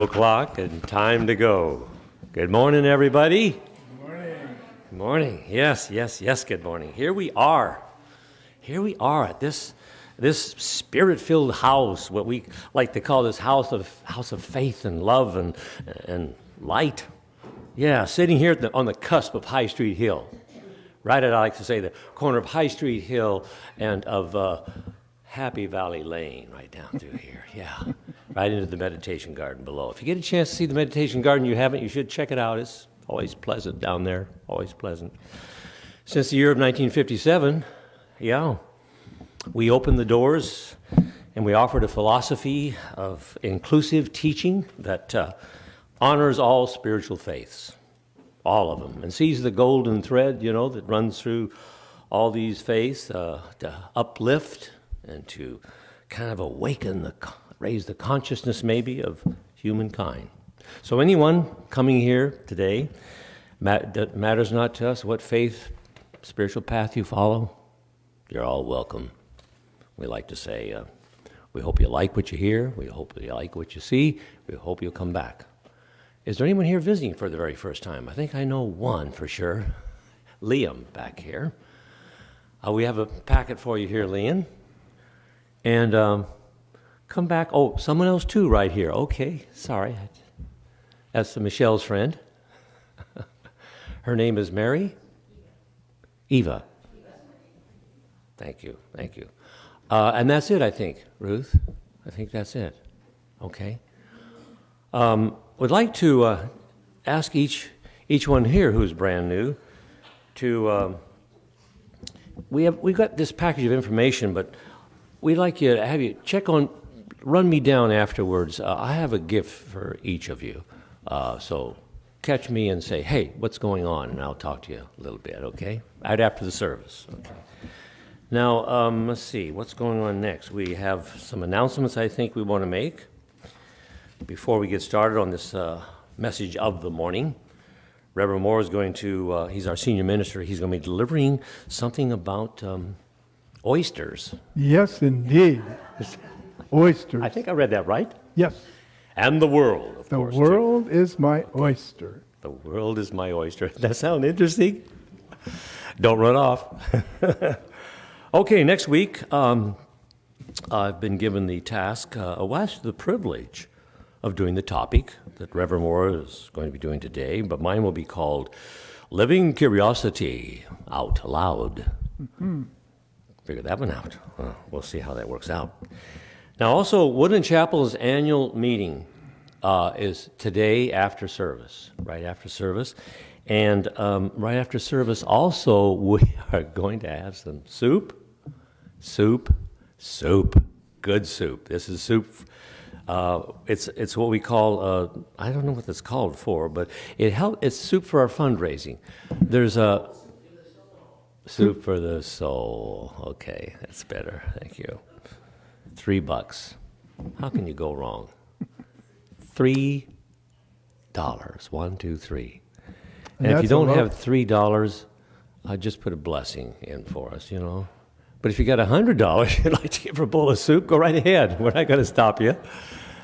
O'clock and time to go. Good morning, everybody. Good morning. Good morning. Yes. Good morning. Here we are. At this spirit-filled house, what we like to call this house of faith and love and light. Yeah, sitting here on the cusp of High Street Hill, right at, I like to say, the corner of High Street Hill and of Happy Valley Lane, right down through here. Yeah. Right into the meditation garden below. If you get a chance to see the meditation garden, you haven't, you should check it out. It's always pleasant down there, always pleasant. Since the year of 1957, we opened the doors and we offered a philosophy of inclusive teaching that honors all spiritual faiths, all of them, and sees the golden thread, that runs through all these faiths to uplift and to kind of awaken raise the consciousness maybe of humankind. So anyone coming here today, that matters not to us what faith, spiritual path you follow, you're all welcome. We like to say, we hope you like what you hear, we hope you like what you see, we hope you'll come back. Is there anyone here visiting for the very first time? I think I know one for sure. Liam back here. We have a packet for you here, Liam. And come back. Oh, someone else too right here. Okay, sorry. That's Michelle's friend. Her name is Mary? Eva. Thank you. And that's it, I think, Ruth. I think that's it. Okay. Would like to ask each one here who's brand new to, we've got this package of information, but we'd like to have you run me down afterwards. I have a gift for each of you. So catch me and say, hey, what's going on? And I'll talk to you a little bit, okay? Right after the service. Okay. Now, let's see, what's going on next? We have some announcements I think we want to make before we get started on this message of the morning. Reverend Maur is going to, he's our senior minister, he's going to be delivering something about oysters. Yes, indeed. Oysters. I think I read that right. Yes. And the world, of course. The world is my oyster. The world is my oyster. That sound interesting? Don't run off. Okay, next week, I've been given the task, the privilege of doing the topic that Reverend Maur is going to be doing today, but mine will be called Living Curiosity Out Loud. Mm-hmm. Figure that one out. We'll see how that works out. Now, also, Woodland Chapel's annual meeting is today after service, right after service. And right after service, also, we are going to have some soup. Good soup. This is soup. It's what we call, I don't know what it's called for, but it's soup for our fundraising. There's a soup for the soul. Okay, that's better. Thank you. $3. How can you go wrong? $3. 1, 2, 3. And if you don't have $3, just put a blessing in for us, But if you got $100 you'd like to give for a bowl of soup, go right ahead. We're not going to stop you.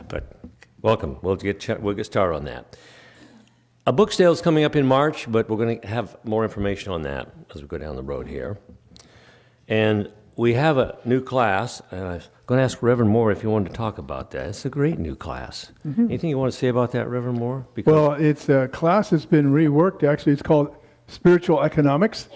But welcome. We'll get started on that. A book sale is coming up in March, but we're going to have more information on that as we go down the road here. And we have a new class, and I'm going to ask Reverend Maur if you wanted to talk about that. It's a great new class. Mm-hmm. Anything you want to say about that, Reverend Maur? Well, it's a class that's been reworked. Actually, it's called Spiritual Economics,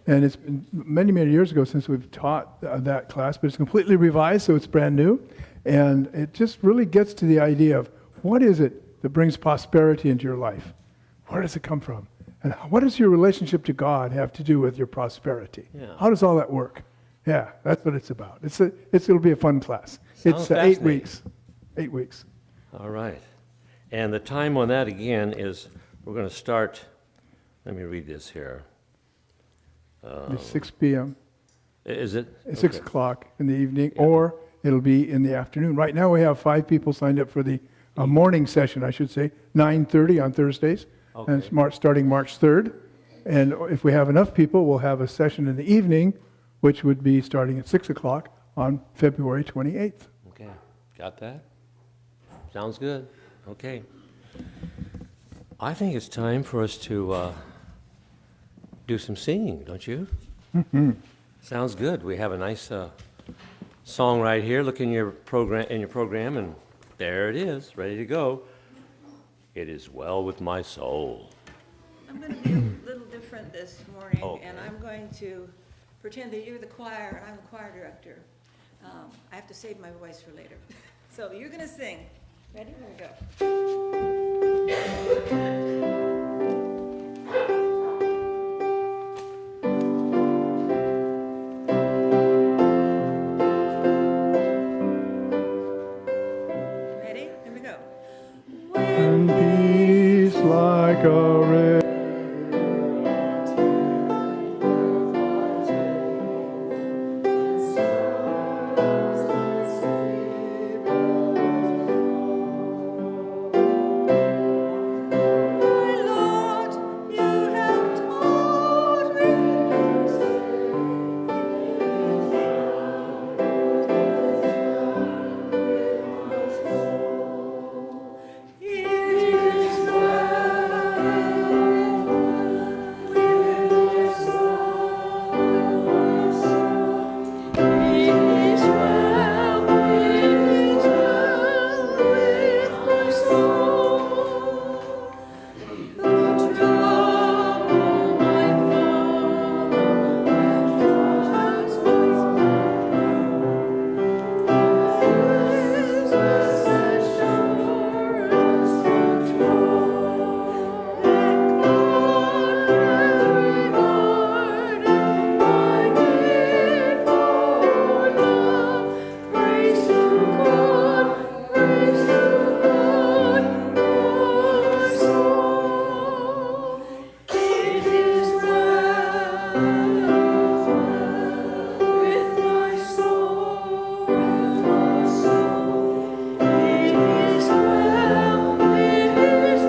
and it's been many, many years ago since we've taught that class, but it's completely revised, so it's brand new. And it just really gets to the idea of what is it that brings prosperity into your life? Where does it come from? And what does your relationship to God have to do with your prosperity? Yeah. How does all that work? Yeah, that's what it's about. It'll be a fun class. Sounds it's 8 weeks. 8 weeks. All right. And the time on that, again, is we're going to start, let me read this here. It's 6 p.m. Is it? It's 6 o'clock in the evening, or it'll be in the afternoon. Right now we have 5 people signed up for the morning session, I should say, 9:30 on Thursdays, and it's starting March 3rd. And if we have enough people, we'll have a session in the evening, which would be starting at 6 o'clock on February 28th. Okay, got that? Sounds good. Okay. I think it's time for us to do some singing, don't you? Sounds good. We have a nice song right here. Look in your program, and there it is, ready to go. It is well with my soul. I'm going to be a little different this morning, Okay. and I'm going to pretend that you're the choir and I'm the choir director. I have to save my voice for later. So you're going to sing. Ready? Here we go. Ready? Here we go. And peace like a river. My Lord, you have taught me it is well with my soul. It is well, with my soul. The trouble my father is as sure as the trouble that God regarded my need for love. Praise to God, my soul. It is well with my soul, It is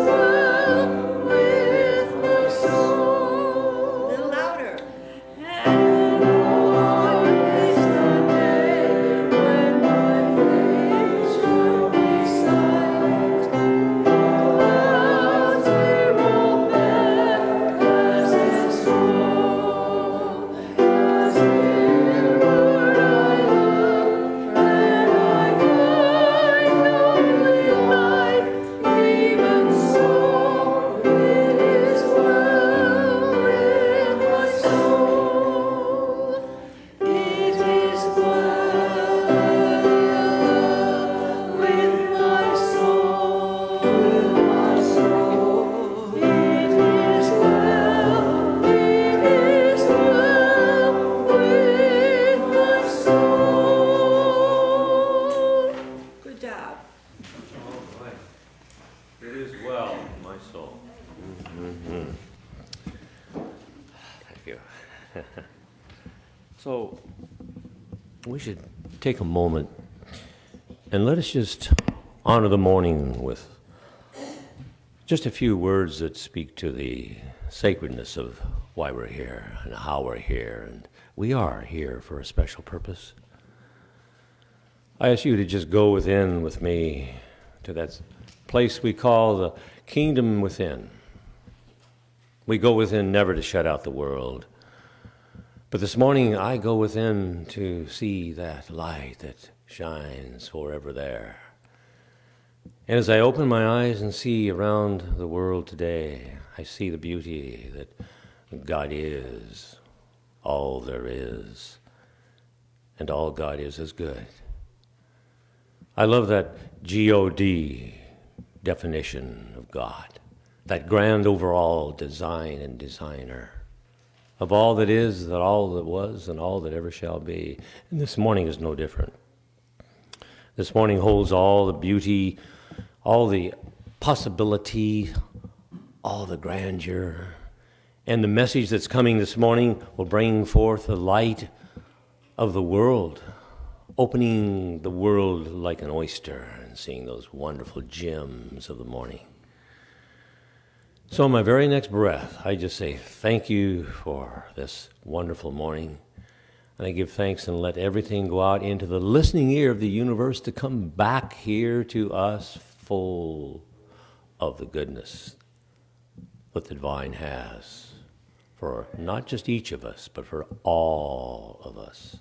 well, with my soul. A little louder. And on is the day when my faith shall be silent. Clouds will roll back as it swore, as inward I look, and I find only life. Even so, it is well with my soul. It is well with my soul, It is well, with my soul. Good job. All right. It is well, my soul. Thank you. So, we should take a moment and let us just honor the morning with just a few words that speak to the sacredness of why we're here and how we're here. And we are here for a special purpose. I ask you to just go within with me to that place we call the kingdom within. We go within never to shut out the world. But this morning I go within to see that light that shines forever there. And as I open my eyes and see around the world today, I see the beauty that God is, all there is, and all God is good. I love that G-O-D definition of God, that grand overall design and designer of all that is, that all that was, and all that ever shall be. And this morning is no different. This morning holds all the beauty, all the possibility, all the grandeur. And the message that's coming this morning will bring forth the light of the world, opening the world like an oyster and seeing those wonderful gems of the morning. So in my very next breath, I just say thank you for this wonderful morning. And I give thanks and let everything go out into the listening ear of the universe to come back here to us full of the goodness that the divine has for not just each of us, but for all of us.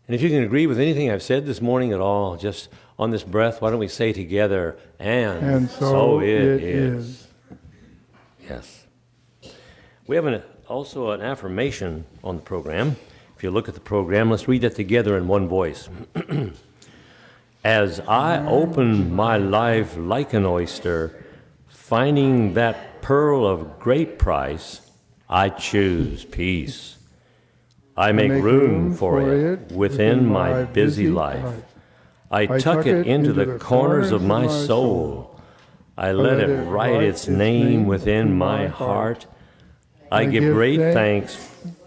And if you can agree with anything I've said this morning at all, just on this breath, why don't we say together, and so it is. Yes. We have also an affirmation on the program. If you look at the program, let's read that together in one voice. As I open my life like an oyster, finding that pearl of great price, I choose peace. I make room for it within my busy life. I tuck it into the corners of my soul. I let it write its name within my heart. I give great thanks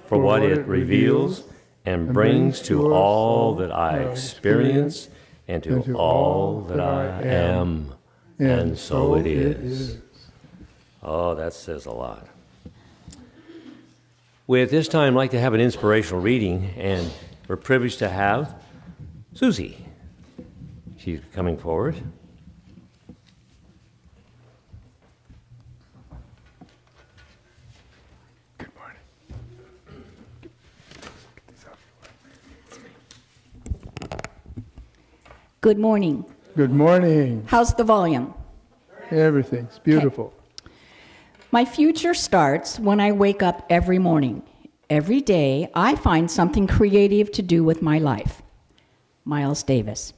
for what it reveals and brings to all that I experience and to all that I am. And so it is. Oh, that says a lot. We at this time like to have an inspirational reading, and we're privileged to have Susie. She's coming forward. Good morning. Good morning. Good morning. How's the volume? Everything's beautiful. My future starts when I wake up every morning. Every day, I find something creative to do with my life. Miles Davis.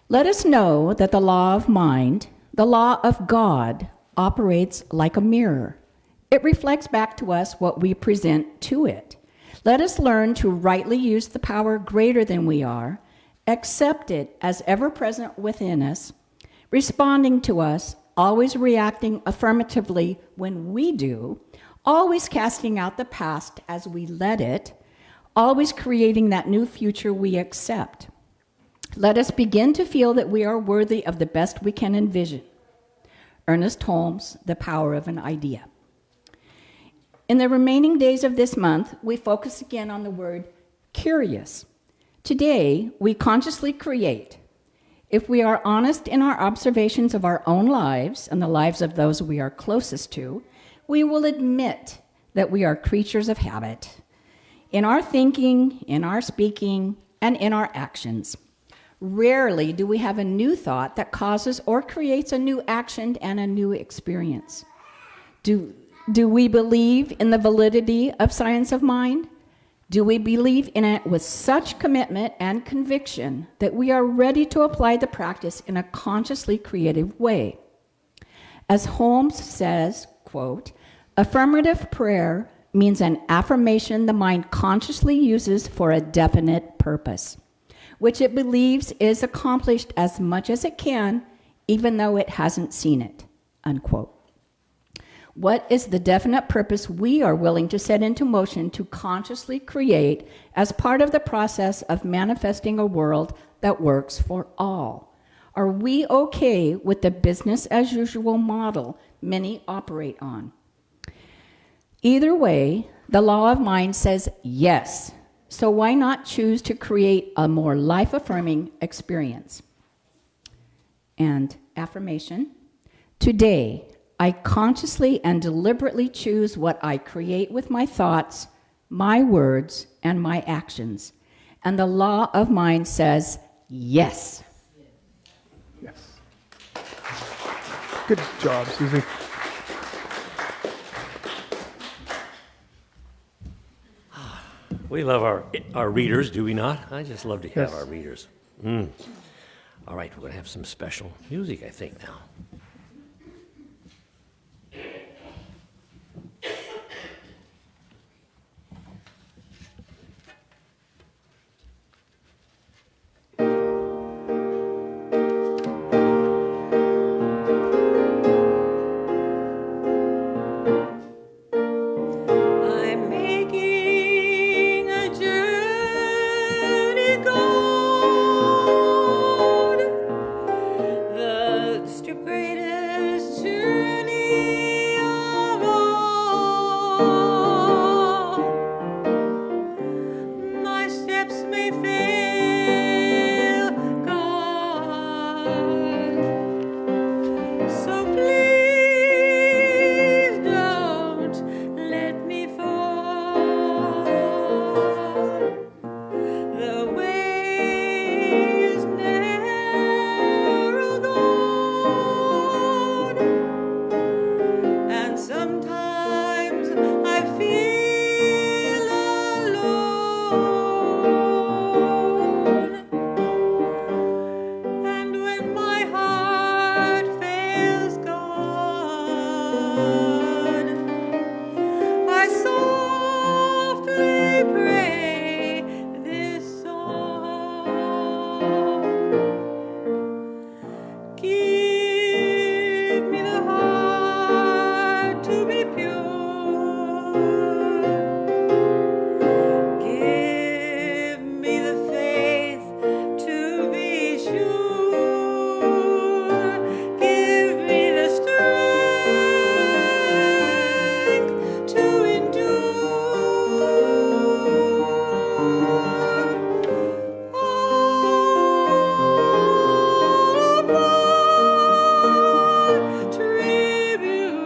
Let us know that the law of mind, the law of God, operates like a mirror. It reflects back to us what we present to it. Let us learn to rightly use the power greater than we are, accept it as ever present within us, responding to us, always reacting affirmatively when we do, always casting out the past as we let it, always creating that new future we accept. Let us begin to feel that we are worthy of the best we can envision. Ernest Holmes, The Power of an Idea. In the remaining days of this month, we focus again on the word curious. Today, we consciously create. If we are honest in our observations of our own lives and the lives of those we are closest to, we will admit that we are creatures of habit in our thinking, in our speaking, and in our actions. Rarely do we have a new thought that causes or creates a new action and a new experience. Do we believe in the validity of science of mind? Do we believe in it with such commitment and conviction that we are ready to apply the practice in a consciously creative way? As Holmes says, quote, affirmative prayer means an affirmation the mind consciously uses for a definite purpose, which it believes is accomplished as much as it can, even though it hasn't seen it, unquote. What is the definite purpose we are willing to set into motion to consciously create as part of the process of manifesting a world that works for all? Are we okay with the business as usual model many operate on? Either way, the law of mind says yes. So why not choose to create a more life-affirming experience? And affirmation. Today, I consciously and deliberately choose what I create with my thoughts, my words, and my actions. And the law of mind says yes. Yes. Good job, Susie. We love our readers, do we not? I just love to have Yes. our readers. All right, we're going to have some special music, I think, now. I'm making a journey gone, the strip gray So please don't let me fall. The way is narrow, Lord, and sometimes I feel alone. And when my heart fails God, I softly pray this song. Give me the heart to be pure. Give me the faith to be sure. Give me the strength to endure. All of my tribulations.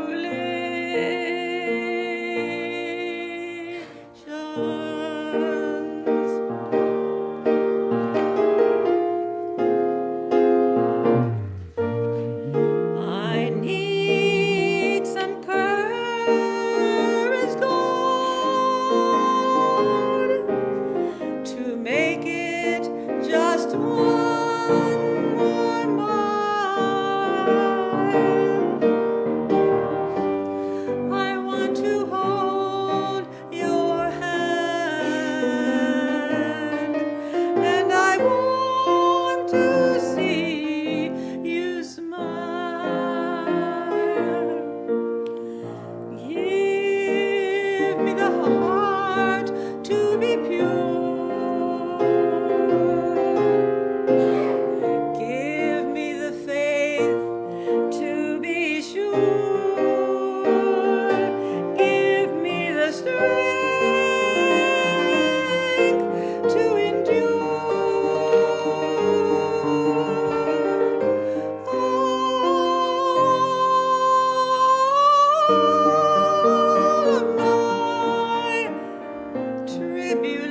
I need some courage, God, to make it just one more mile. I want to hold your hand, and I want to see you smile. Give me the heart to be pure. Give me the faith to be sure. Give me the strength to endure. All of my tribulations.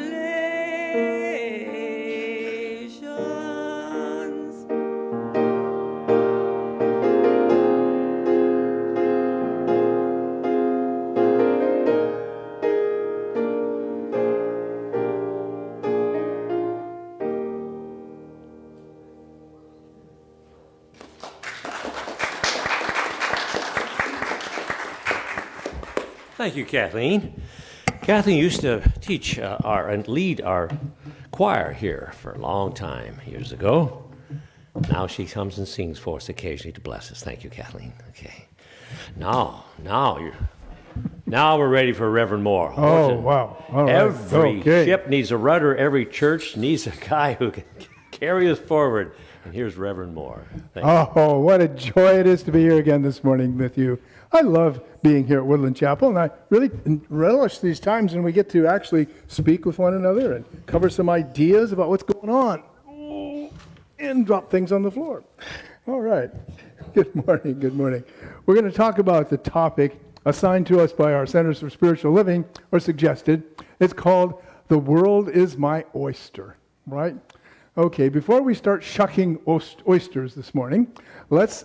Thank you, Kathleen. Kathleen used to teach and lead our choir here for a long time, years ago. Now she comes and sings for us occasionally to bless us. Thank you, Kathleen. Okay. Now we're ready for Reverend Maur Oh, Horton. wow. All right. Every Okay. ship needs a rudder. Every church needs a guy who can carry us forward. And here's Reverend Maur. Thank you. Oh, what a joy it is to be here again this morning with you. I love being here at Woodland Chapel, and I really relish these times when we get to actually speak with one another and cover some ideas about what's going on and drop things on the floor. All right. Good morning. Good morning. We're going to talk about the topic assigned to us by our Centers for Spiritual Living, or suggested. It's called "The World is My Oyster," right? Okay, before we start shucking oysters this morning, let's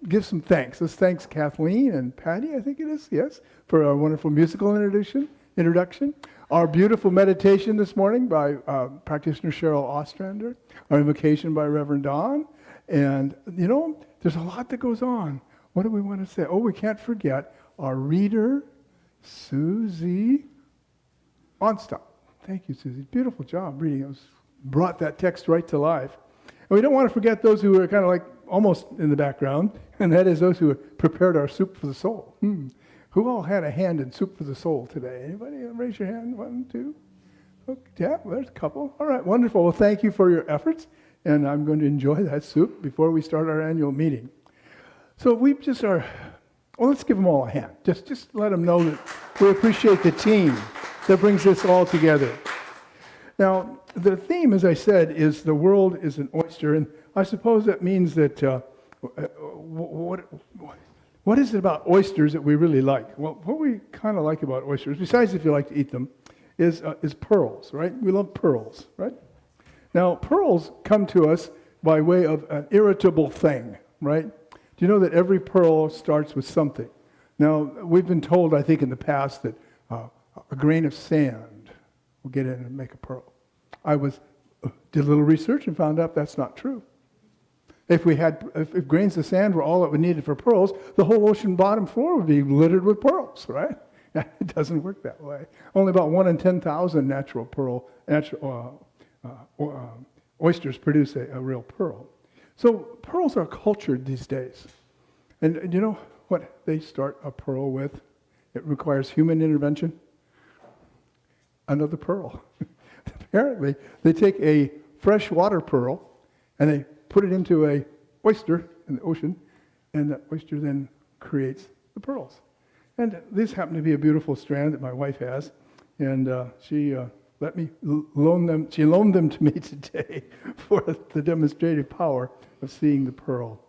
give some thanks. Let's thank Kathleen and Patty, I think it is, yes, for our wonderful musical introduction. Our beautiful meditation this morning by practitioner Cheryl Ostrander. Our invocation by Reverend Don. And, you know, there's a lot that goes on. What do we want to say? Oh, we can't forget our reader, Susie Onstop. Thank you, Susie. Beautiful job reading. It brought that text right to life. And we don't want to forget those who are kind of like almost in the background, and that is those who prepared our soup for the soul. Who all had a hand in soup for the soul today? Anybody? Raise your hand. 1, 2. Okay, yeah, there's a couple. All right, wonderful. Well, thank you for your efforts, and I'm going to enjoy that soup before we start our annual meeting. So we just are, well, let's give them all a hand. Just let them know that we appreciate the team that brings this all together. Now, the theme, as I said, is the world is an oyster, and I suppose that means that what is it about oysters that we really like? Well, what we kind of like about oysters, besides if you like to eat them, is pearls, right? We love pearls, right? Now, pearls come to us by way of an irritable thing, right? Do you know that every pearl starts with something? Now, we've been told, I think, in the past that a grain of sand will get in and make a pearl. I did a little research and found out that's not true. If grains of sand were all that we needed for pearls, the whole ocean bottom floor would be littered with pearls, right? It doesn't work that way. Only about 1 in 10,000 oysters produce a real pearl. So pearls are cultured these days. And you know what they start a pearl with? It requires human intervention. Another pearl. Apparently, they take a freshwater pearl and they put it into an oyster in the ocean, and the oyster then creates the pearls. And these happen to be a beautiful strand that my wife has, and she let me loan them. She loaned them to me today for the demonstrative power of seeing the pearl.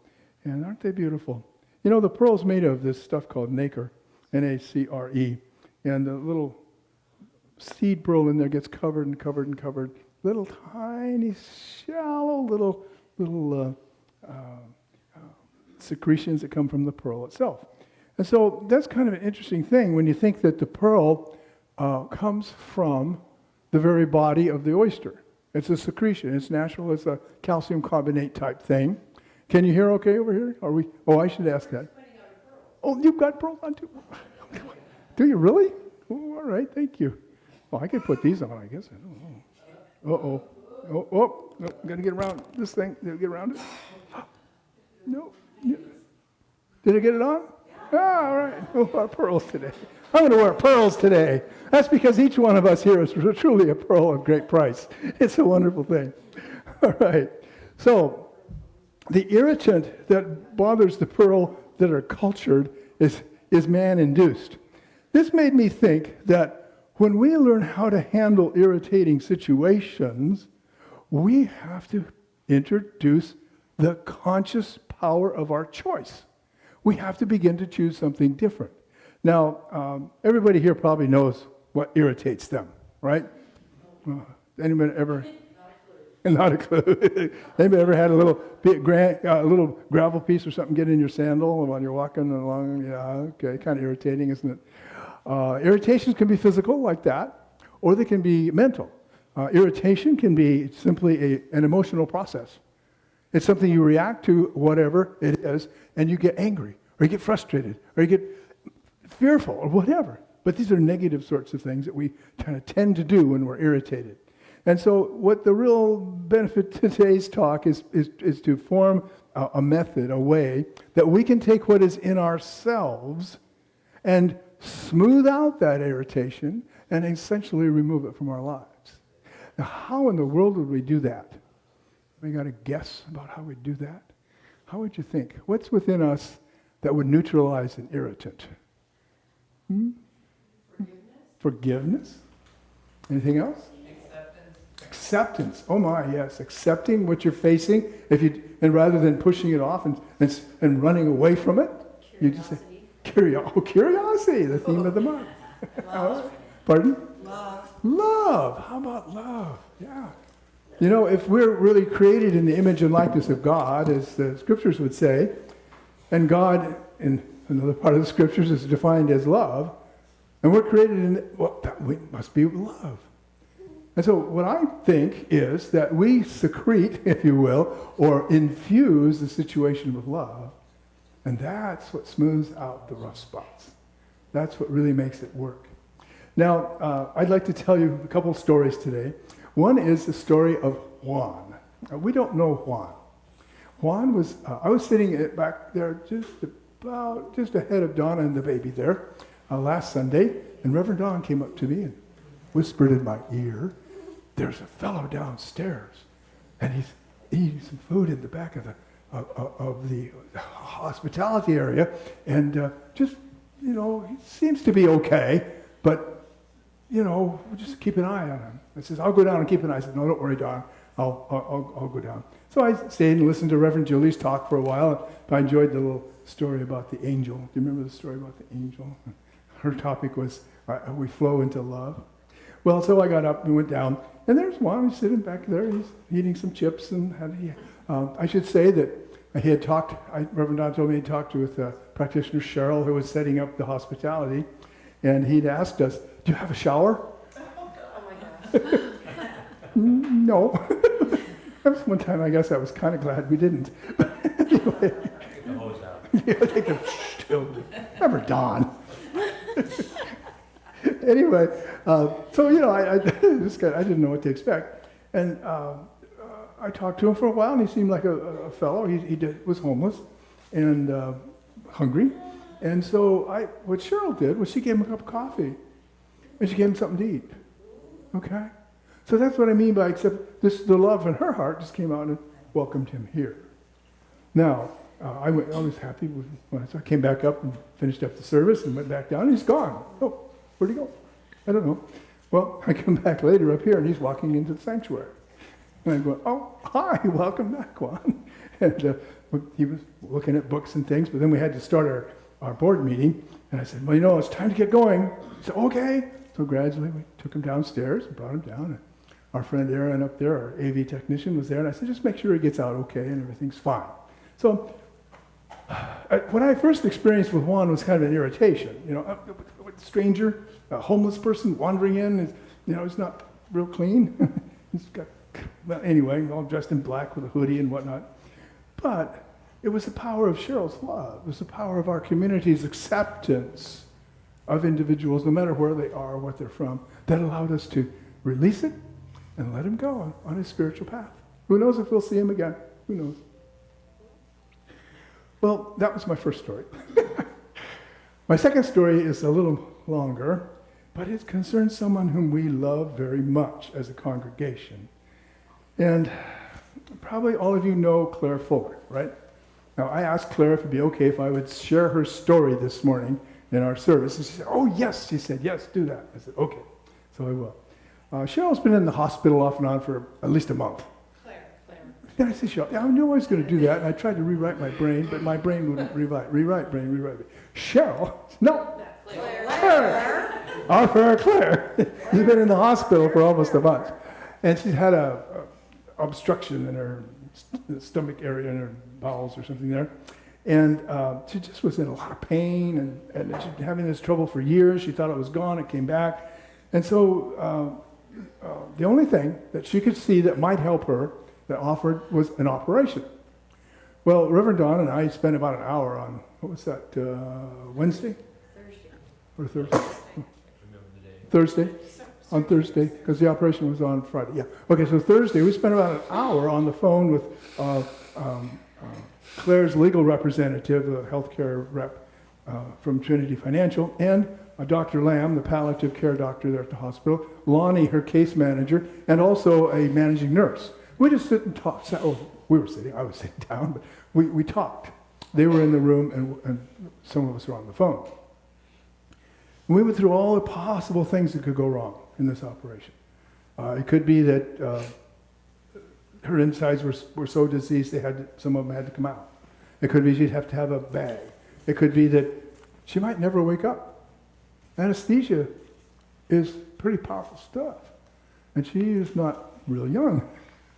And aren't they beautiful? You know, the pearl's made of this stuff called nacre, N-A-C-R-E, and the little seed pearl in there gets covered and covered and covered. Little tiny, shallow little secretions that come from the pearl itself. And so that's kind of an interesting thing when you think that the pearl comes from the very body of the oyster. It's a secretion. It's natural. It's a calcium carbonate type thing. Can you hear okay over here? Are we? Oh, I should ask that. Oh, you've got pearls on too? Do you really? Oh, all right, thank you. Well, I could put these on, I guess. I don't know. Uh-oh. Oh, no, got to get around this thing. Did I get around it? No. Did I get it on? Ah, all right. We'll wear pearls today. I'm going to wear pearls today. That's because each one of us here is truly a pearl of great price. It's a wonderful thing. All right. So the irritant that bothers the pearl that are cultured is man-induced. This made me think that when we learn how to handle irritating situations, we have to introduce the conscious power of our choice. We have to begin to choose something different. Now, everybody here probably knows what irritates them, right? Anybody ever? Not a clue. Anybody ever had a little gravel piece or something get in your sandal while you're walking along? Yeah, okay, kind of irritating, isn't it? Irritations can be physical like that, or they can be mental. Irritation can be simply an emotional process. It's something you react to, whatever it is, and you get angry, or you get frustrated, or you get fearful, or whatever. But these are negative sorts of things that we kind of tend to do when we're irritated. And so what the real benefit to today's talk is to form a method, a way, that we can take what is in ourselves and smooth out that irritation and essentially remove it from our lives. Now, how in the world would we do that? We got a guess about how we'd do that? How would you think? What's within us that would neutralize an irritant? Forgiveness? Anything else? Acceptance. Oh my, yes. Accepting what you're facing. And rather than pushing it off and running away from it, you just say, curiosity, the theme of the month. Love. Pardon? Love. Love. How about love? Yeah. You know, if we're really created in the image and likeness of God, as the scriptures would say, and God, in another part of the scriptures, is defined as love, and we're created in, we must be love. And so what I think is that we secrete, if you will, or infuse the situation with love, and that's what smooths out the rough spots. That's what really makes it work. Now, I'd like to tell you a couple stories today. One is the story of Juan. We don't know Juan. Juan was, I was sitting back there just ahead of Donna and the baby there last Sunday, and Reverend Don came up to me and whispered in my ear, "There's a fellow downstairs, and he's eating some food in the back of the hospitality area, and just, you know, he seems to be okay, but, you know, just keep an eye on him." I says, "I'll go down and keep an eye." I said, "No, don't worry, Don. I'll go down. So I stayed and listened to Reverend Julie's talk for a while. I enjoyed the little story about the angel. Do you remember the story about the angel? Her topic was, we flow into love. Well, so I got up and went down, and there's Juan. He's sitting back there. He's eating some chips, and I should say that he had talked. Reverend Don told me he talked with practitioner Cheryl, who was setting up the hospitality, and he'd asked us, "Do you have a shower?" Oh my gosh. No. That was one time. I guess I was kind of glad we didn't. Anyway, Get the hose out. yeah, I think never Don. Anyway, so I this guy, I didn't know what to expect, and I talked to him for a while, and he seemed like a fellow. He was homeless and hungry, and so what Cheryl did was she gave him a cup of coffee, and she gave him something to eat. Okay, so that's what I mean by the love in her heart just came out and welcomed him here. Now I was happy when I came back up and finished up the service and went back down. And he's gone. Oh. Where'd he go? I don't know. Well, I come back later up here, and he's walking into the sanctuary. And I'm going, "Oh, hi, welcome back, Juan." And he was looking at books and things, but then we had to start our board meeting. And I said, "Well, it's time to get going." He said, "Okay." So gradually we took him downstairs and brought him down. And our friend Aaron up there, our AV technician, was there. And I said, "Just make sure he gets out okay and everything's fine." So when I first experienced with Juan was kind of an irritation. A stranger, a homeless person wandering in, he's not real clean. He's got, anyway, all dressed in black with a hoodie and whatnot. But it was the power of Cheryl's love. It was the power of our community's acceptance of individuals, no matter where they are, what they're from, that allowed us to release it and let him go on his spiritual path. Who knows if we'll see him again? Who knows? Well, that was my first story. My second story is a little longer, but it concerns someone whom we love very much as a congregation. And probably all of you know Claire Fuller, right? Now, I asked Claire if it'd be okay if I would share her story this morning in our service. And she said, "Oh, yes." She said, "Yes, do that." I said, "Okay." So I will. Cheryl's been in the hospital off and on for at least a month. Claire. Yeah, I said, "Cheryl." Yeah, I knew I was going to do that. And I tried to rewrite my brain, but my brain wouldn't rewrite brain. Cheryl? No. Claire. Our fair Claire. She's been in the hospital for almost a month. And she's had a obstruction in her stomach area, in her bowels or something there. And she just was in a lot of pain, and she'd been having this trouble for years. She thought it was gone. It came back. And so the only thing that she could see that might help her, that offered, was an operation. Well, Reverend Don and I spent about an hour on, what was that, Wednesday? Or Thursday? Thursday? On Thursday, because the operation was on Friday. Yeah. Okay, so Thursday, we spent about an hour on the phone with Claire's legal representative, the healthcare rep from Trinity Financial, and Dr. Lamb, the palliative care doctor there at the hospital, Lonnie, her case manager, and also a managing nurse. We just sit and talk. We were sitting, I was sitting down, but we talked. They were in the room, and some of us were on the phone. And we went through all the possible things that could go wrong in this operation. It could be that her insides were so diseased some of them had to come out. It could be she'd have to have a bag. It could be that she might never wake up. Anesthesia is pretty powerful stuff, and she is not real young.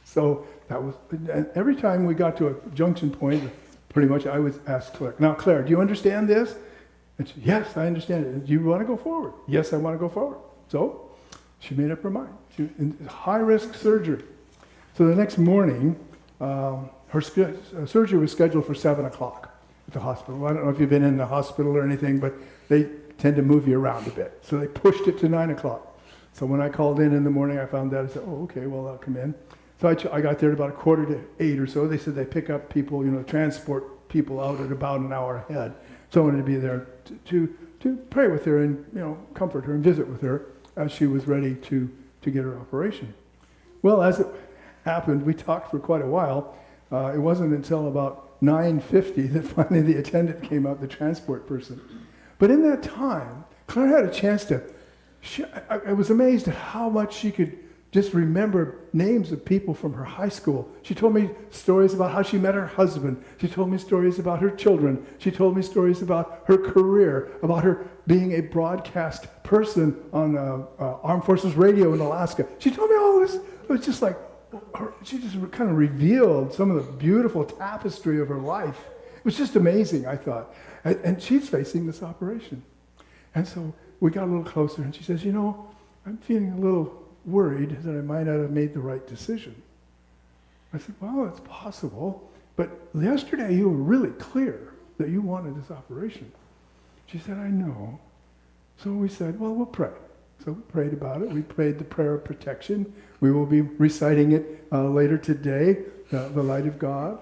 So and every time we got to a junction point, pretty much I would ask Claire, "Now, Claire, do you understand this?" And she, "Yes, I understand it." "Do you want to go forward?" "Yes, I want to go forward." So she made up her mind. High-risk surgery. So the next morning, her surgery was scheduled for 7 o'clock at the hospital. I don't know if you've been in the hospital or anything, but they tend to move you around a bit. So they pushed it to 9 o'clock. So when I called in the morning, I found that. I said, "Oh, okay, well, I'll come in." So I got there at about 7:45 or so. They said they pick up people, transport people out at about an hour ahead. So I wanted to be there to pray with her and, comfort her and visit with her as she was ready to get her operation. Well, as it happened, we talked for quite a while. It wasn't until about 9:50 that finally the attendant came out, the transport person. But in that time, Claire had a chance I was amazed at how much she could just remember names of people from her high school. She told me stories about how she met her husband. She told me stories about her children. She told me stories about her career, about her being a broadcast person on Armed Forces Radio in Alaska. She told me all this. It was just like, she just kind of revealed some of the beautiful tapestry of her life. It was just amazing, I thought. And she's facing this operation. And so we got a little closer, and she says, I'm feeling a little worried that I might not have made the right decision. I said, well, it's possible, but yesterday you were really clear that you wanted this operation. She said, I know. So we said, well, we'll pray. So we prayed about it. We prayed the prayer of protection. We will be reciting it later today. The light of God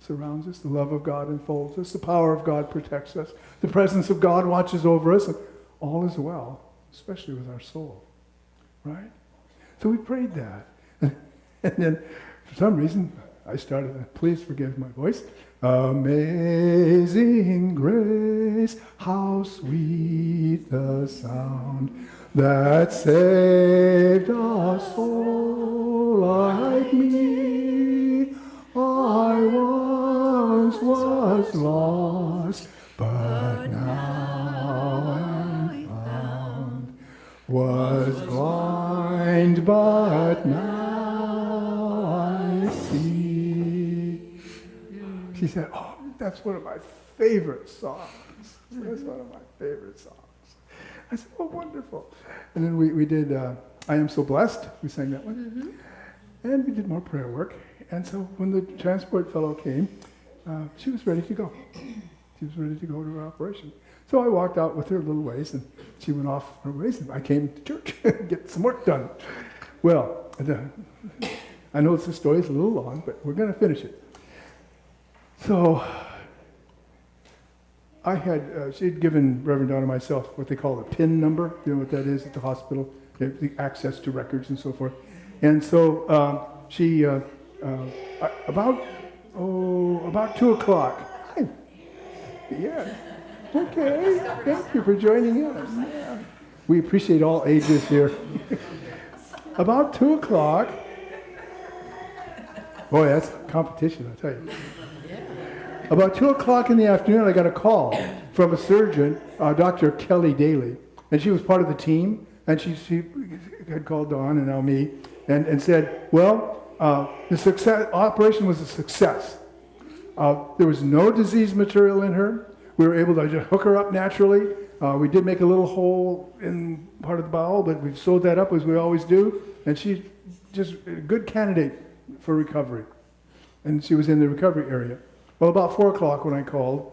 surrounds us. The love of God enfolds us. The power of God protects us. The presence of God watches over us. And all is well, especially with our soul. Right? So we prayed that. And then, for some reason, I started, please forgive my voice. Amazing grace, how sweet the sound that saved a soul like me. I once was lost, but now am found. Was blind, but now I see. She said, oh, that's one of my favorite songs. That's one of my favorite songs. I said, oh, wonderful. And then we did I Am So Blessed. We sang that one. Mm-hmm. And we did more prayer work. And so when the transport fellow came, she was ready to go. She was ready to go to her operation. So I walked out with her a little ways, and she went off her ways, and I came to church and get some work done. Well, I know the story's a little long, but we're going to finish it. So I had, she had given Reverend Don and myself what they call a PIN number. You know what that is at the hospital, the access to records and so forth. And so she, about 2 o'clock, hi, yeah. Okay, thank you for joining us. Yeah. We appreciate all ages here. About 2 o'clock, boy, that's competition, I'll tell you. About 2 o'clock in the afternoon, I got a call from a surgeon, Dr. Kelly Daly, and she was part of the team, and she had called Dawn and now me, and said, well, the operation was a success. There was no disease material in her. We were able to just hook her up naturally. We did make a little hole in part of the bowel, but we've sewed that up as we always do. And she's just a good candidate for recovery. And she was in the recovery area. Well, about 4 o'clock when I called,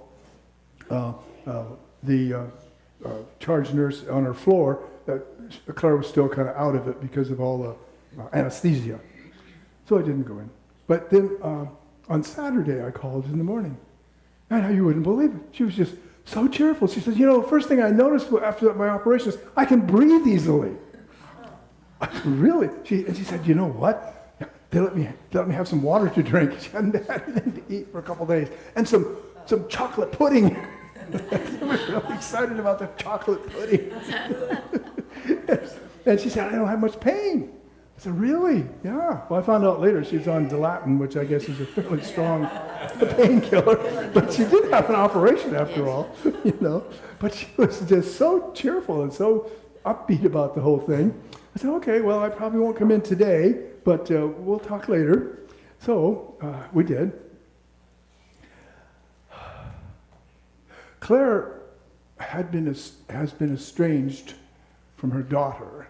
the charge nurse on her floor, Claire was still kind of out of it because of all the anesthesia. So I didn't go in. But then on Saturday I called in the morning. And you wouldn't believe it. She was just so cheerful. She said, the first thing I noticed after my operation is I can breathe easily. Really? She said, you know what? They let me have some water to drink. She hadn't had anything to eat for a couple days. And some chocolate pudding. I was really excited about the chocolate pudding. And she said, I don't have much pain. I said, really? Yeah. Well, I found out later she was on Dilatin, which I guess is a fairly strong painkiller. But she did have an operation after all, But she was just so cheerful and so upbeat about the whole thing. I said, okay, well, I probably won't come in today, but we'll talk later. So we did. Claire has been estranged from her daughter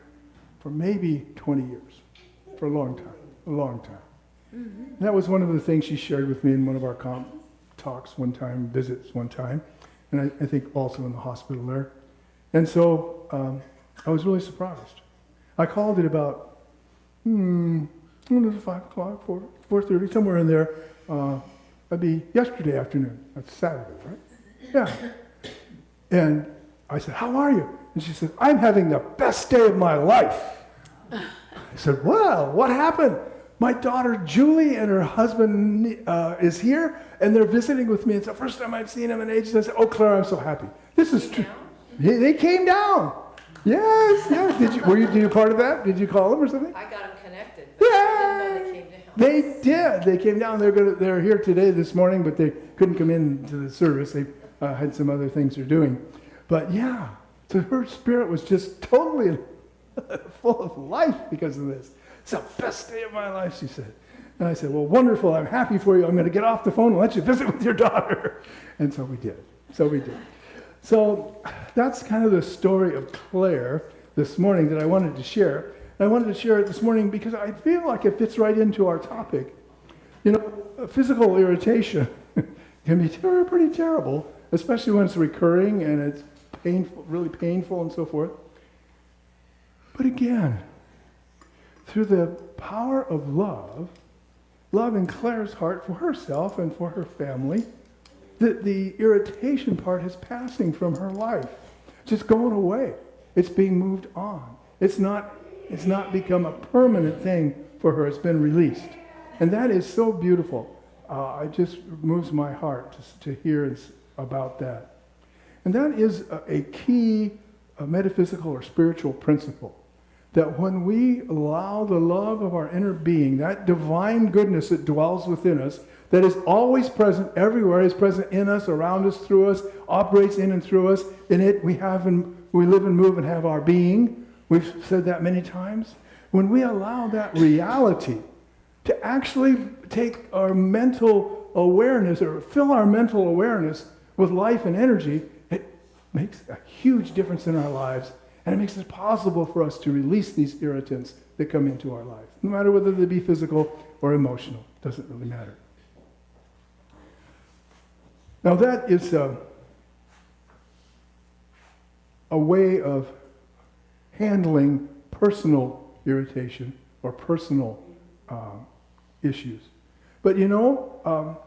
for maybe 20 years, for a long time. Mm-hmm. That was one of the things she shared with me in one of our talks one time, visits one time, and I think also in the hospital there. And so I was really surprised. I called it about, 5 o'clock, 4:30, somewhere in there. That'd be yesterday afternoon. That's Saturday, right? Yeah. And I said, how are you? And she said, I'm having the best day of my life. I said, well, what happened? My daughter Julie and her husband is here, and they're visiting with me. It's the first time I've seen them in ages. I said, oh, Claire, I'm so happy. This is true. They came down. Yes. Did you part of that? Did you call them or something? I got them connected. They did. They came down. They're here today, this morning, but they couldn't come into the service. They had some other things they're doing. But yeah, so her spirit was just totally full of life because of this. It's the best day of my life, she said. And I said, well, wonderful. I'm happy for you. I'm going to get off the phone and let you visit with your daughter. And so we did. So that's kind of the story of Claire this morning that I wanted to share. I wanted to share it this morning because I feel like it fits right into our topic. You know, physical irritation can be pretty terrible, especially when it's recurring and it's painful, really painful and so forth. But again, through the power of love in Claire's heart for herself and for her family, the irritation part is passing from her life. Just going away. It's being moved on. It's not become a permanent thing for her. It's been released. And that is so beautiful. It just moves my heart to hear about that. And that is a key metaphysical or spiritual principle. That when we allow the love of our inner being, that divine goodness that dwells within us, that is always present everywhere, is present in us, around us, through us, operates in and through us. In it we live and move and have our being. We've said that many times. When we allow that reality to actually take our mental awareness or fill our mental awareness with life and energy, it makes a huge difference in our lives. And it makes it possible for us to release these irritants that come into our life. No matter whether they be physical or emotional. Doesn't really matter. Now that is a way of handling personal irritation or personal issues. But you know,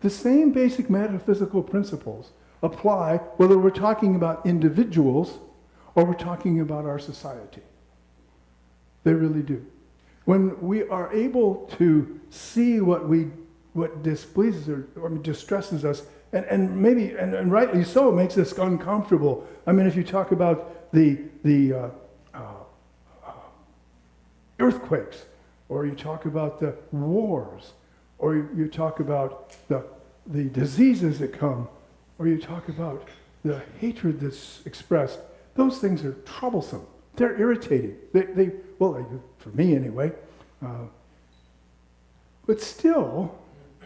the same basic metaphysical principles apply whether we're talking about individuals or we're talking about our society. They really do. When we are able to see what displeases or distresses us, and rightly so, makes us uncomfortable. I mean, if you talk about the earthquakes, or you talk about the wars, or you talk about the diseases that come, or you talk about the hatred that's expressed, those things are troublesome. They're irritating. Well, for me anyway. But still,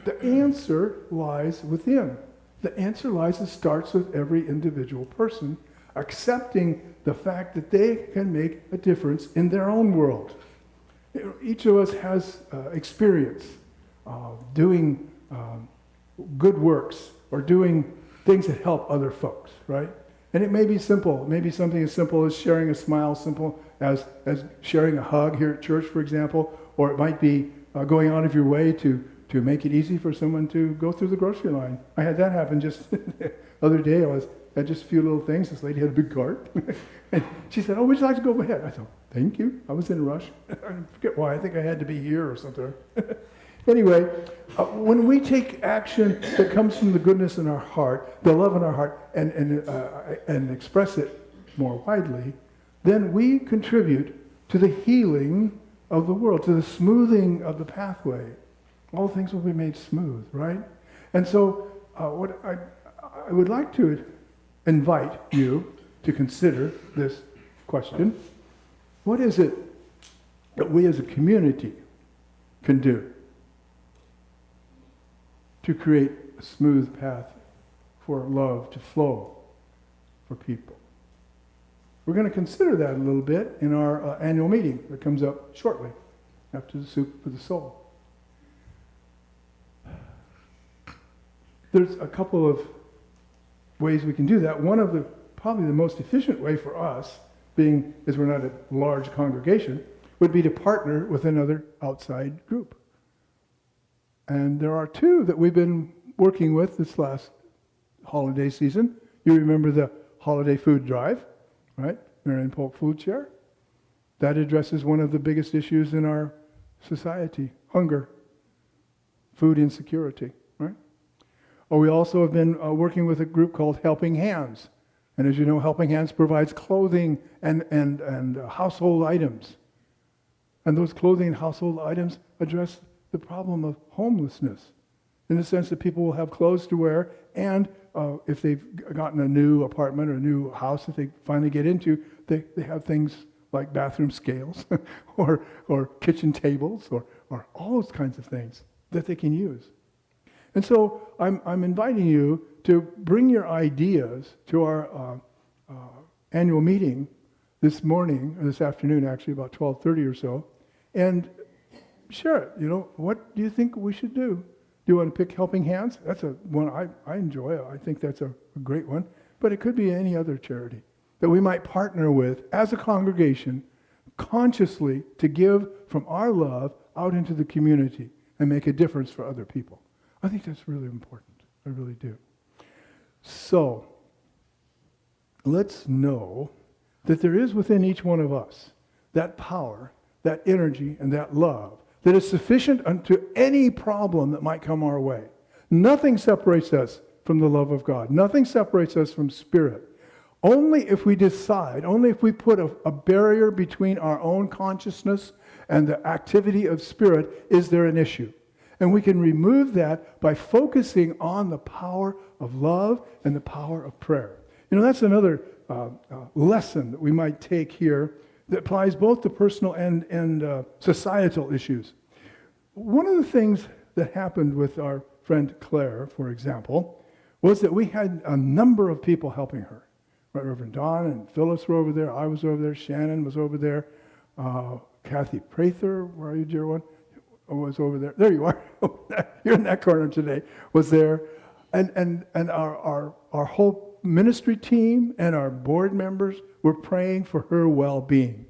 the answer lies within. The answer it starts with every individual person accepting the fact that they can make a difference in their own world. Each of us has experience doing good works or doing things that help other folks, right? And it may be simple. Maybe something as simple as sharing a smile, simple as sharing a hug here at church, for example, or it might be going out of your way to make it easy for someone to go through the grocery line. I had that happen just the other day. I had just a few little things. This lady had a big cart. And she said, "Oh, would you like to go ahead?" I thought, "Thank you." I was in a rush. I forget why. I think I had to be here or something. Anyway, when we take action that comes from the goodness in our heart, the love in our heart, and express it more widely, then we contribute to the healing of the world, to the smoothing of the pathway. All things will be made smooth, right? And so what I would like to invite you to consider this question. What is it that we as a community can do to create a smooth path for love to flow for people? We're going to consider that a little bit in our annual meeting that comes up shortly after the Soup for the Soul. There's a couple of ways we can do that. One of probably the most efficient way for us, being as we're not a large congregation, would be to partner with another outside group. And there are two that we've been working with this last holiday season. You remember the holiday food drive, right? Marion Polk Food Share. That addresses one of the biggest issues in our society, hunger, food insecurity, right? Or we also have been working with a group called Helping Hands. And as you know, Helping Hands provides clothing and household items And those clothing and household items address the problem of homelessness, in the sense that people will have clothes to wear, and if they've gotten a new apartment or a new house that they finally get into, they have things like bathroom scales or kitchen tables or all those kinds of things that they can use. And so I'm inviting you to bring your ideas to our annual meeting this morning, or this afternoon actually, about 12:30 or so, and share it. What do you think we should do? Do you want to pick Helping Hands? That's one I enjoy. I think that's a great one. But it could be any other charity that we might partner with as a congregation consciously to give from our love out into the community and make a difference for other people. I think that's really important. I really do. So, let's know that there is within each one of us that power, that energy, and that love that is sufficient unto any problem that might come our way. Nothing separates us from the love of God. Nothing separates us from Spirit. Only if we decide, only if we put a barrier between our own consciousness and the activity of Spirit is there an issue. And we can remove that by focusing on the power of love and the power of prayer. That's another lesson that we might take here that applies both to personal and societal issues. One of the things that happened with our friend Claire, for example, was that we had a number of people helping her. Right, Reverend Don and Phyllis were over there. I was over there. Shannon was over there. Kathy Prather, where are you, dear one? Was over there. There you are. You're in that corner today. Was there, and our whole ministry team and our board members were praying for her well-being.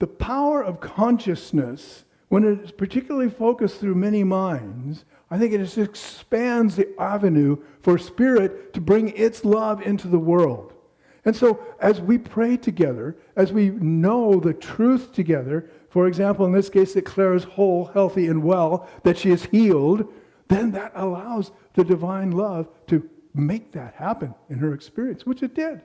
The power of consciousness, when it is particularly focused through many minds, I think it just expands the avenue for Spirit to bring its love into the world. And so as we pray together, as we know the truth together, for example, in this case, that Claire is whole, healthy, and well, that she is healed, then that allows the divine love to make that happen in her experience, which it did.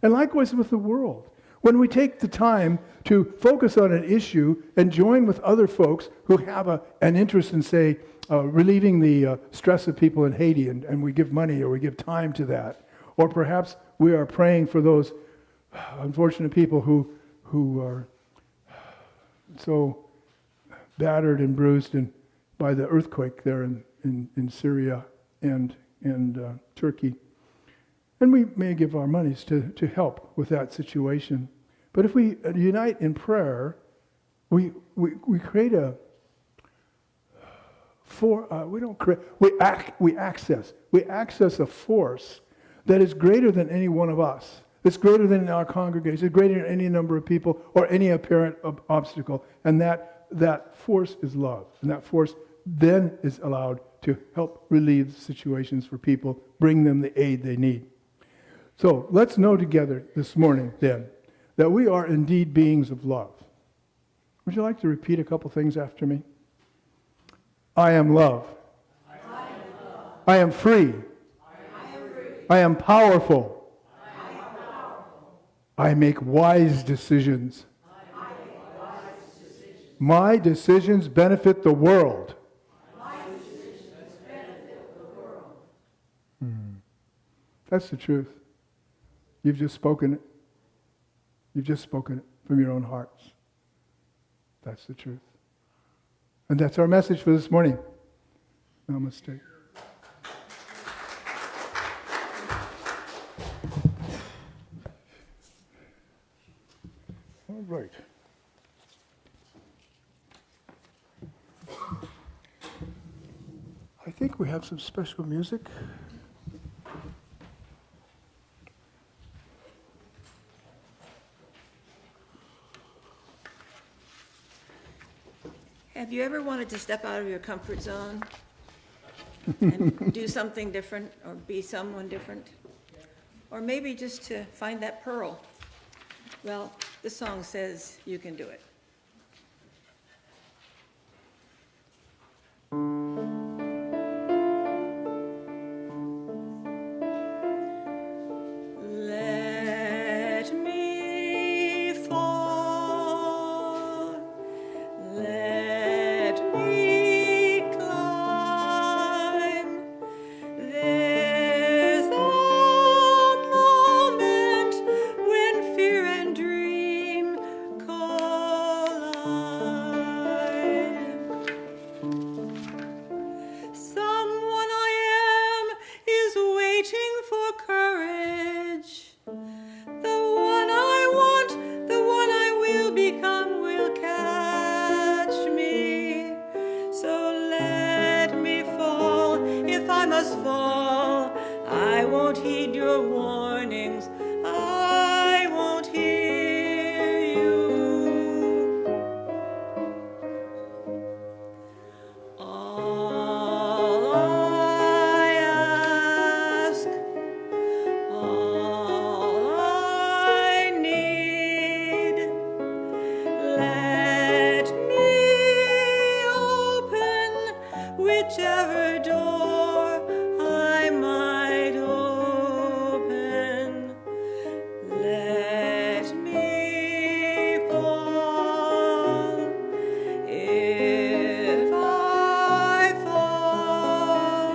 And likewise with the world. When we take the time to focus on an issue and join with other folks who have an interest in, say, relieving the stress of people in Haiti, and we give money or we give time to that, or perhaps we are praying for those unfortunate people who are so battered and bruised by the earthquake there in Syria and Turkey. And we may give our monies to help with that situation. But if we unite in prayer, we create we access a force that is greater than any one of us. It's greater than our congregation. It's greater than any number of people or any apparent obstacle. And that force is love. And that force then is allowed to help relieve situations for people, bring them the aid they need. So let's know together this morning then that we are indeed beings of love. Would you like to repeat a couple things after me? I am love. I am free. I am powerful. I make wise decisions. My decisions benefit the world. That's the truth. You've just spoken it. You've just spoken it from your own hearts. That's the truth. And that's our message for this morning. Namaste. All right. I think we have some special music. Have you ever wanted to step out of your comfort zone and do something different or be someone different? Or maybe just to find that pearl? Well, this song says you can do it. Let me fall won't heed your warnings. I won't hear you. All I ask, all I need, let me open whichever door I might open. Let me fall. If I fall,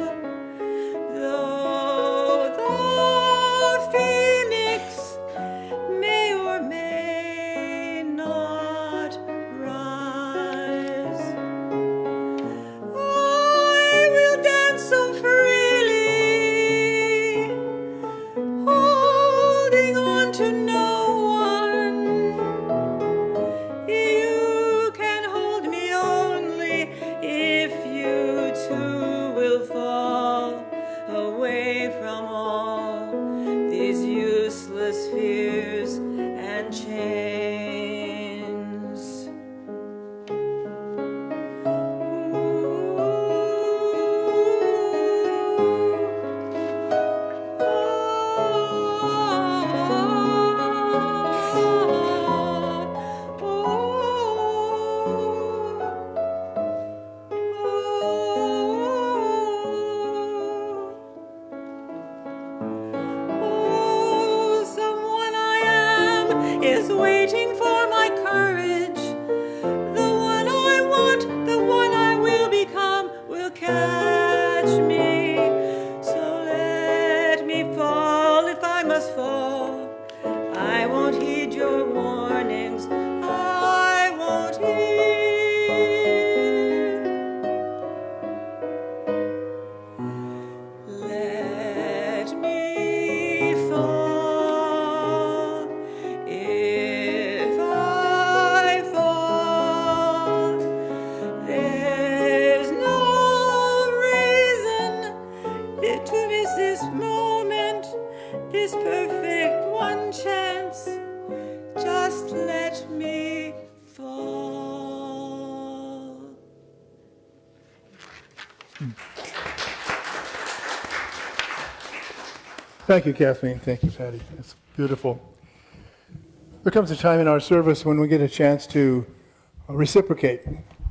though the phoenix may or may not rise, I will dance so freely, holding on to no one. You can hold me only if you too will fall away from all these useless fears and chains. Oh, someone I am is waiting for my courage. The one I want, the one I will become, will catch me. So let me fall if I must fall. I won't heed your warnings. I won't heed. Let me fall. If I fall, there's no reason to miss this moment, this perfect one chance. Just let me fall. Thank you, Kathleen. Thank you, Patty. That's beautiful. There comes a time in our service when we get a chance to reciprocate,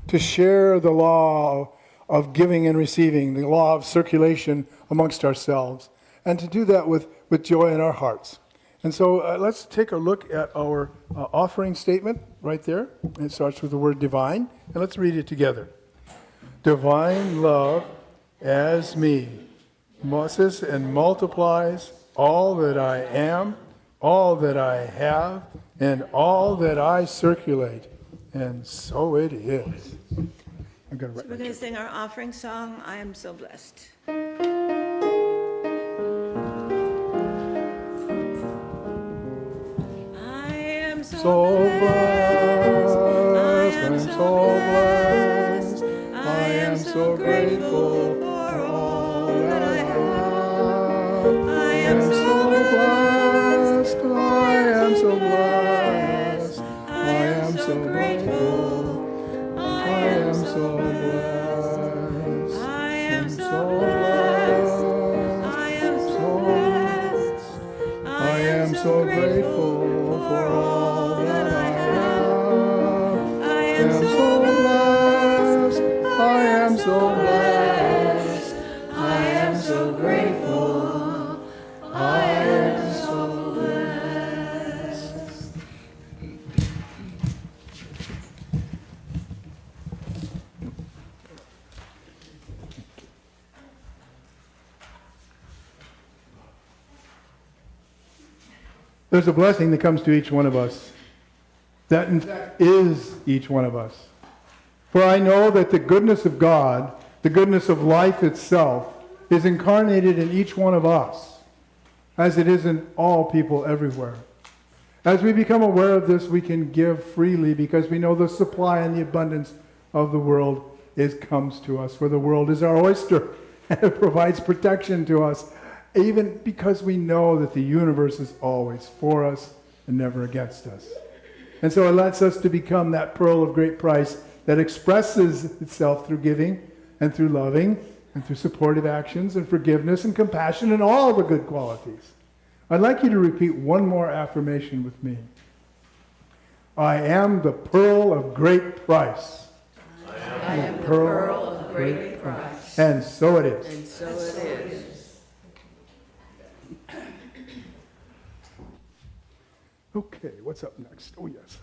to share the law of giving and receiving, the law of circulation amongst ourselves, and to do that with joy in our hearts. And so let's take a look at our offering statement right there. It starts with the word divine, and let's read it together. Divine love as me mosses and multiplies all that I am, all that I have, and all that I circulate. And so it is. I'm gonna write We're going to sing our offering song, I Am So Blessed. I am so blessed, I am so blessed, I am so grateful for all that I have. I am so blessed, I am so blessed, I am so grateful, I am so blessed, I am so blessed, I am so blessed, I am so grateful for all that I have. I am so blessed, I am so blessed, I am so grateful, I am so blessed. There's a blessing that comes to each one of us. That in fact is each one of us. For I know that the goodness of God, the goodness of life itself, is incarnated in each one of us, as it is in all people everywhere. As we become aware of this, we can give freely because we know the supply and the abundance of the world comes to us. For the world is our oyster, and it provides protection to us even because we know that the universe is always for us and never against us. And so it lets us to become that pearl of great price that expresses itself through giving and through loving and through supportive actions and forgiveness and compassion and all the good qualities. I'd like you to repeat one more affirmation with me. I am the pearl of great price. I am the pearl of great price. And so it is. And so it is. Okay, what's up next? Oh, yes.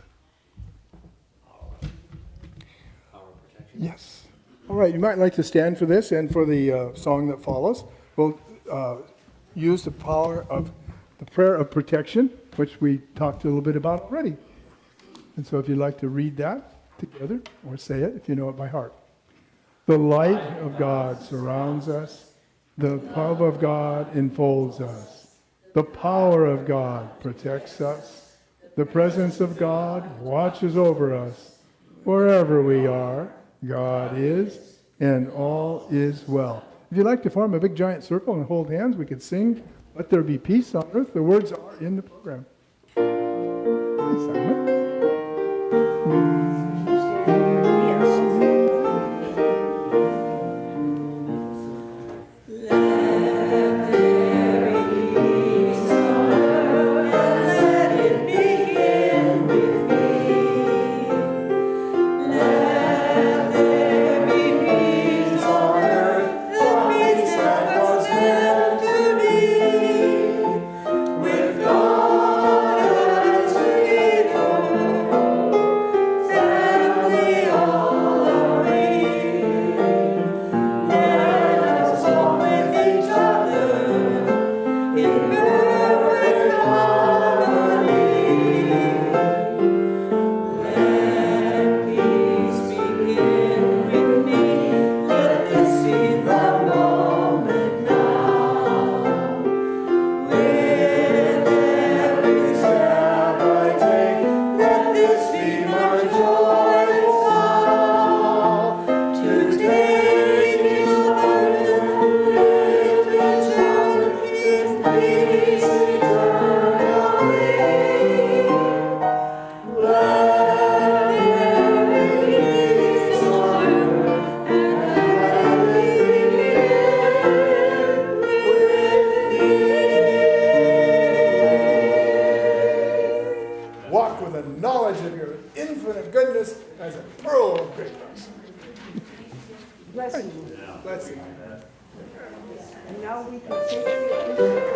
Yes. All right, you might like to stand for this and for the song that follows. We'll use the power of the prayer of protection, which we talked a little bit about already. And so if you'd like to read that together, or say it if you know it by heart. The light of God surrounds us. The love of God enfolds us. The power of God protects us. The presence of God watches over us. Wherever we are, God is, and all is well. If you'd like to form a big giant circle and hold hands, we could sing, Let There Be Peace on Earth. The words are in the program. Hi, Simon. Walk with a knowledge of your infinite goodness as a pearl of great price. Bless you. Bless you. And now we can take you.